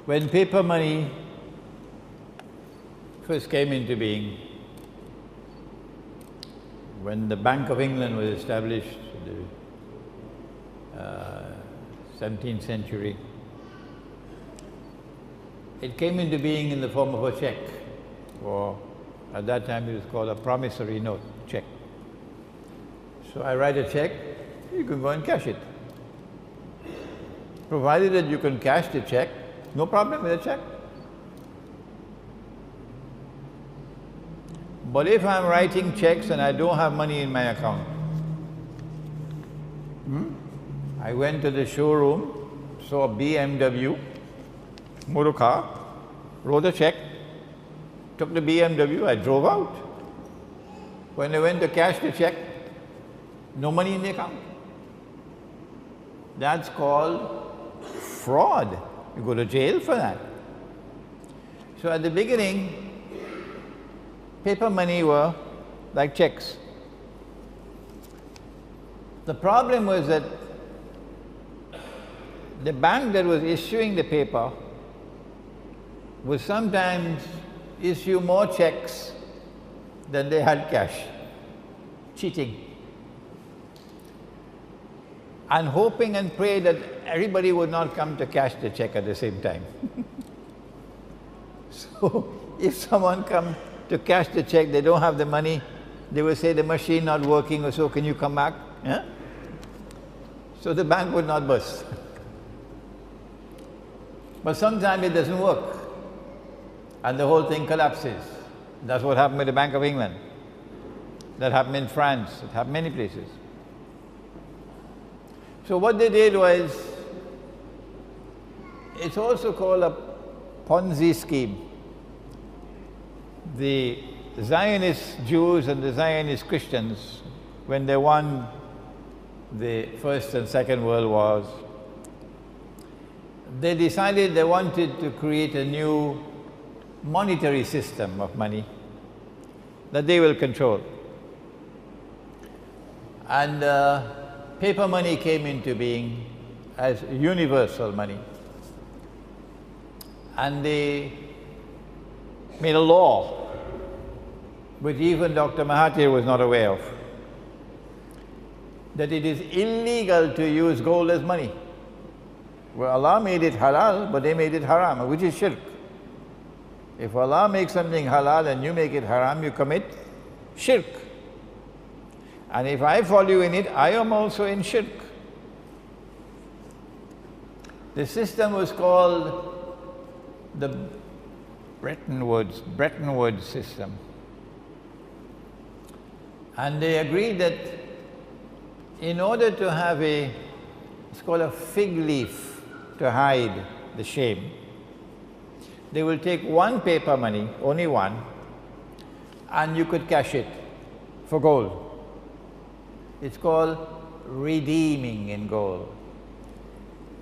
When paper money first came into being, when the Bank of England was established in the 17th century, it came into being in the form of a check, or at that time it was called a promissory note, check. So I write a check, you can go and cash it. Provided that you can cash the check, no problem with the check. But if I'm writing checks and I don't have money in my account, I went to the showroom, saw a BMW, motor car, wrote a check, took the BMW, I drove out. When I went to cash the check, no money in the account. That's called fraud. You go to jail for that. So at the beginning, paper money were like checks. The problem was that the bank that was issuing the paper would sometimes issue more checks than they had cash. Cheating. And hoping and pray that everybody would not come to cash the check at the same time. So if someone comes to cash the check, they don't have the money, they will say the machine not working or so, can you come back? Yeah? So the bank would not burst. But sometimes it doesn't work and the whole thing collapses. That's what happened with the Bank of England. That happened in France, it happened many places. So what they did was, it's also called a Ponzi scheme. The Zionist Jews and the Zionist Christians, when they won the First and Second World Wars, they decided they wanted to create a new monetary system of money that they will control. And paper money came into being as universal money. And they made a law, which even Dr. Mahathir was not aware of, that it is illegal to use gold as money. Well, Allah made it halal, but they made it haram, which is shirk. If Allah makes something halal and you make it haram, you commit shirk. And if I follow you in it, I am also in shirk. The system was called the Bretton Woods system. And they agreed that in order to have it's called a fig leaf to hide the shame, they will take one paper money, only one, and you could cash it for gold. It's called redeeming in gold.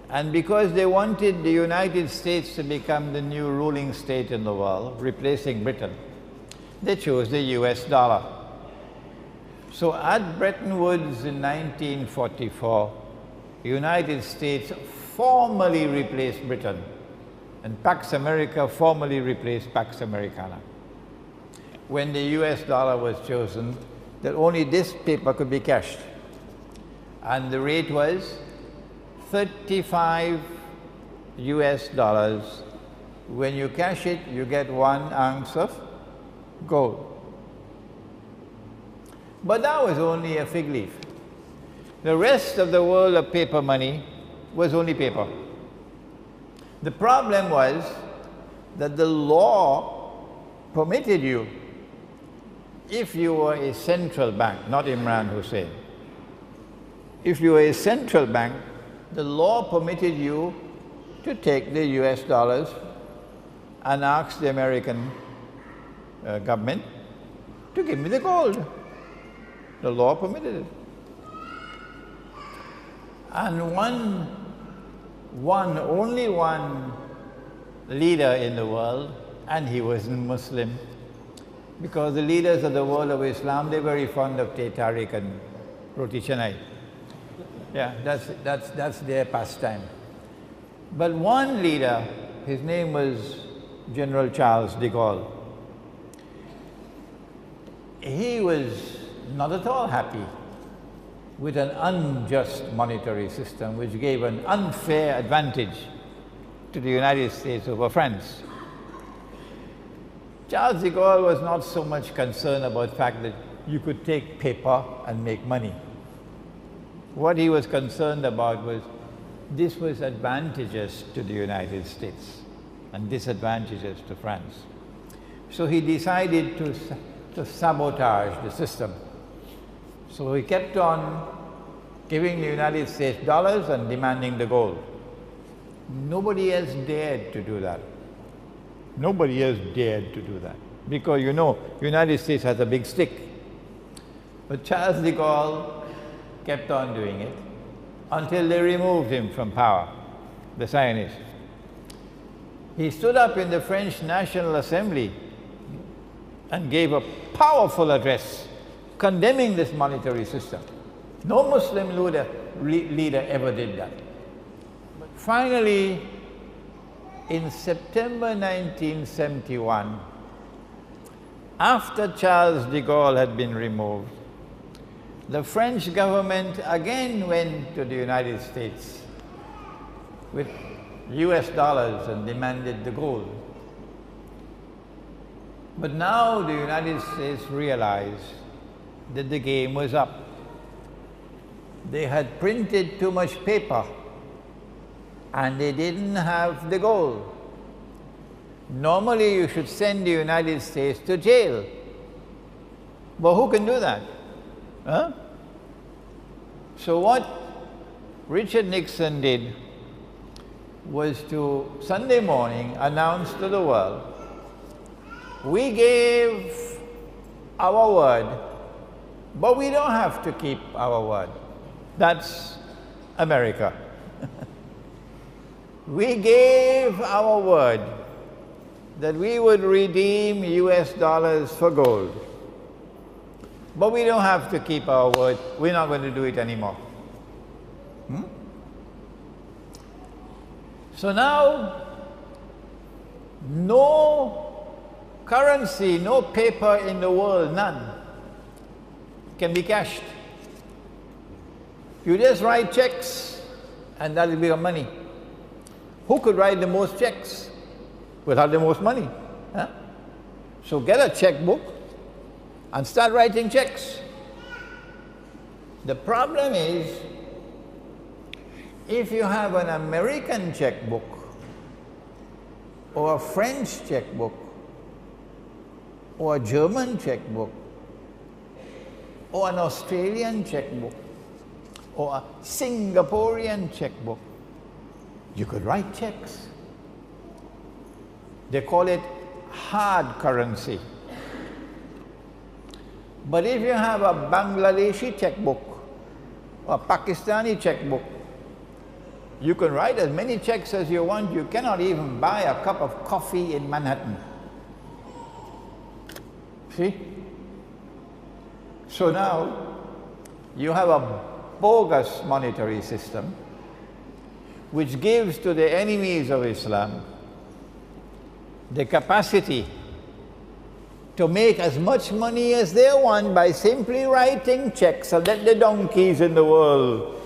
And because they wanted the United States to become the new ruling state in the world, replacing Britain, they chose the US dollar. So at Bretton Woods in 1944, the United States formally replaced Britain, and Pax America formally replaced Pax Americana. When the US dollar was chosen, that only this paper could be cashed. And the rate was 35 US dollars. When you cash it, you get 1 ounce of gold. But that was only a fig leaf. The rest of the world of paper money was only paper. The problem was that the law permitted you, if you were a central bank, not Imran Hussein, if you were a central bank, the law permitted you to take the US dollars and ask the American government to give me the gold. The law permitted it. And only one leader in the world, and he wasn't Muslim, because the leaders of the world of Islam, they're very fond of Teh Tarik and Roti Canai. Yeah, that's their pastime. But one leader, His name was General Charles de Gaulle. He was not at all happy with an unjust monetary system which gave an unfair advantage to the United States over France. Charles de Gaulle was not so much concerned about the fact that you could take paper and make money. What he was concerned about was this was advantageous to the United States and disadvantageous to France. So he decided to sabotage the system. So he kept on giving the United States dollars and demanding the gold. Nobody else dared to do that. Nobody else dared to do that. Because you know, the United States has a big stick. But Charles de Gaulle kept on doing it until they removed him from power, the Zionists. He stood up in the French National Assembly and gave a powerful address condemning this monetary system. No Muslim leader ever did that. But finally, in September 1971, after Charles de Gaulle had been removed, the French government again went to the United States with US dollars and demanded the gold. But now the United States realized that the game was up. They had printed too much paper and they didn't have the gold. Normally you should send the United States to jail. But who can do that? Huh? So what Richard Nixon did was to, Sunday morning, announce to the world, we gave our word, but we don't have to keep our word. That's America. We gave our word that we would redeem US dollars for gold. But we don't have to keep our word. We're not going to do it anymore. So now, no currency, no paper in the world, none, can be cashed. You just write checks and that'll be your money. Who could write the most checks without the most money? Huh? So get a checkbook and start writing checks. The problem is, if you have an American checkbook or a French checkbook or a German checkbook or an Australian checkbook or a Singaporean checkbook, you could write checks. They call it hard currency. But if you have a Bangladeshi checkbook or a Pakistani checkbook, you can write as many checks as you want. You cannot even buy a cup of coffee in Manhattan. See? So now you have a bogus monetary system which gives to the enemies of Islam the capacity to make as much money as they want by simply writing checks and let the donkeys in the world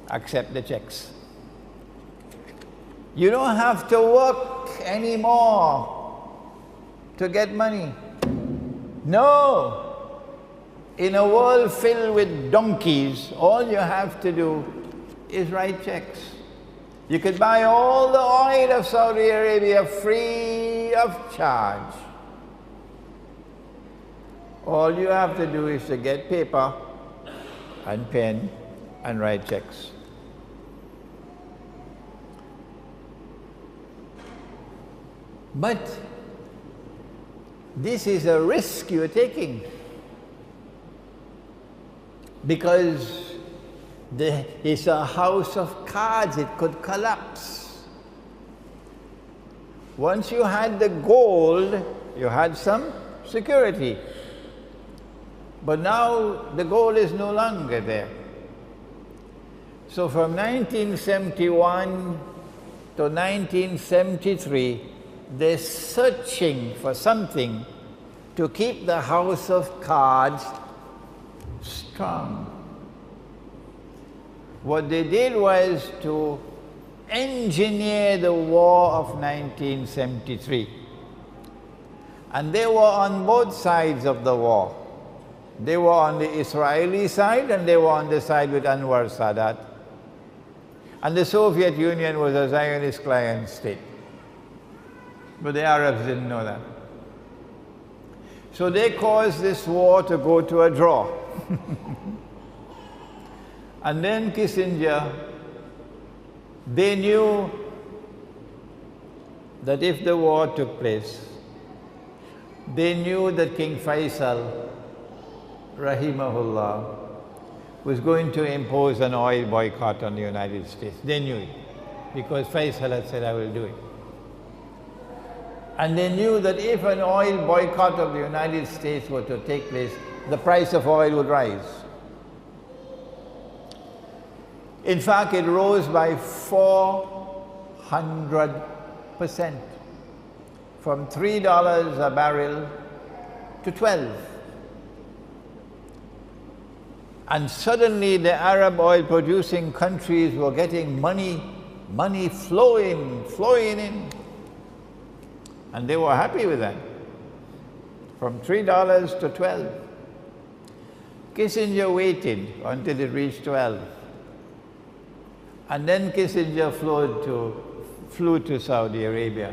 accept the checks. You don't have to work anymore to get money. No. In a world filled with donkeys, all you have to do is write checks. You could buy all the oil of Saudi Arabia free of charge. All you have to do is to get paper and pen and write checks. But this is a risk you're taking, because it's a house of cards. It could collapse. Once you had the gold, you had some security. But now the gold is no longer there. So from 1971 to 1973, they're searching for something to keep the house of cards strong. What they did was to engineer the war of 1973. And they were on both sides of the war. They were on the Israeli side and they were on the side with Anwar Sadat. And the Soviet Union was a Zionist client state. But the Arabs didn't know that. So they caused this war to go to a draw. And then Kissinger, they knew that if the war took place, they knew that King Faisal, rahimahullah, was going to impose an oil boycott on the United States. They knew it, because Faisal had said, I will do it. And they knew that if an oil boycott of the United States were to take place, the price of oil would rise. In fact, it rose by 400%, from $3 a barrel to 12. And suddenly the Arab oil producing countries were getting money flowing in. And they were happy with that, from $3 to 12. Kissinger waited until it reached 12. And then Kissinger flew to Saudi Arabia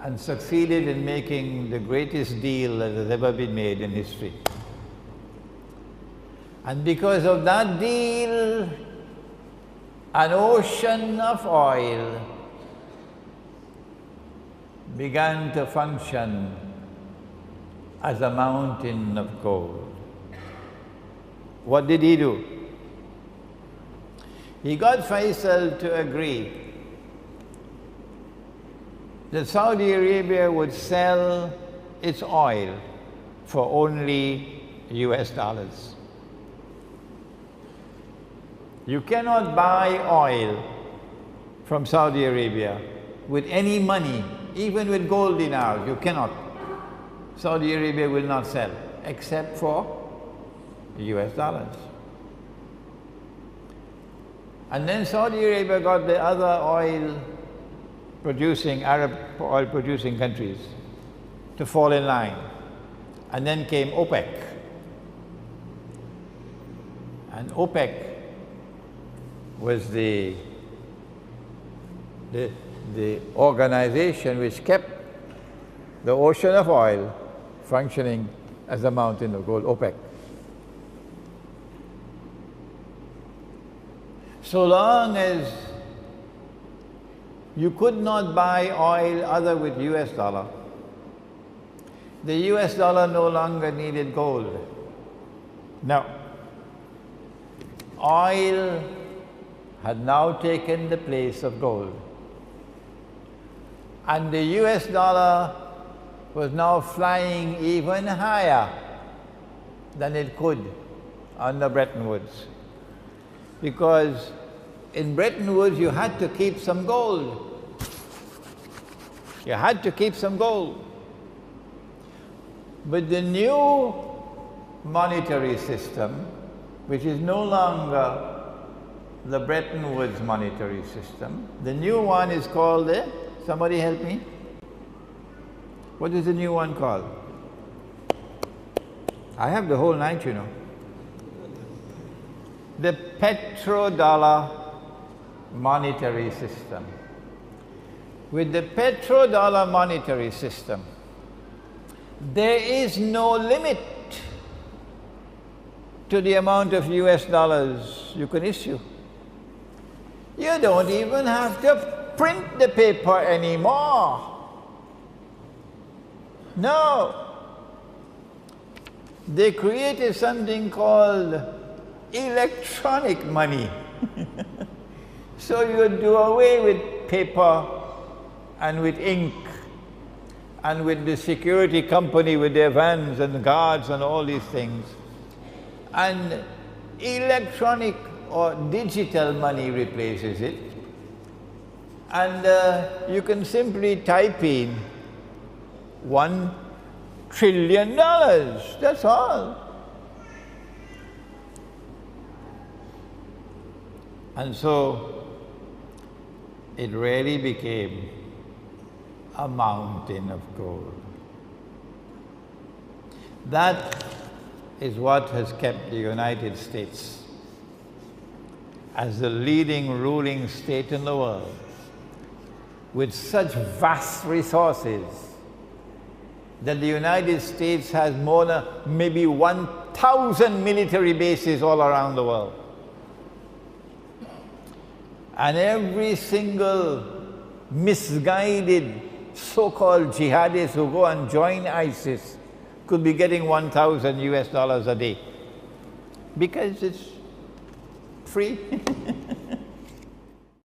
and succeeded in making the greatest deal that has ever been made in history. And because of that deal, an ocean of oil began to function as a mountain of gold. What did he do? He got Faisal to agree that Saudi Arabia would sell its oil for only US dollars. You cannot buy oil from Saudi Arabia with any money, even with gold dinars. You cannot. Saudi Arabia will not sell, except for US dollars. And then Saudi Arabia got the other Arab oil producing countries to fall in line. And then came OPEC. And OPEC was the organization which kept the ocean of oil functioning as a mountain of gold, OPEC. So long as you could not buy oil other with US dollar, the US dollar no longer needed gold. Now, oil had now taken the place of gold. And the US dollar was now flying even higher than it could under Bretton Woods. Because in Bretton Woods you had to keep some gold. You had to keep some gold. But the new monetary system, which is no longer the Bretton Woods monetary system, the new one is called the, somebody help me? What is the new one called? I have the whole night, you know. The petrodollar monetary system. With the petrodollar monetary system, there is no limit to the amount of US dollars you can issue. You don't even have to print the paper anymore. No. They created something called electronic money. So you do away with paper and with ink and with the security company with their vans and guards and all these things. And electronic or digital money replaces it. And you can simply type in $1 trillion, that's all. And so it really became a mountain of gold. That is what has kept the United States as the leading ruling state in the world, with such vast resources that the United States has more than maybe 1,000 military bases all around the world. And every single misguided so-called jihadist who go and join ISIS could be getting $1,000 US a day because it's free.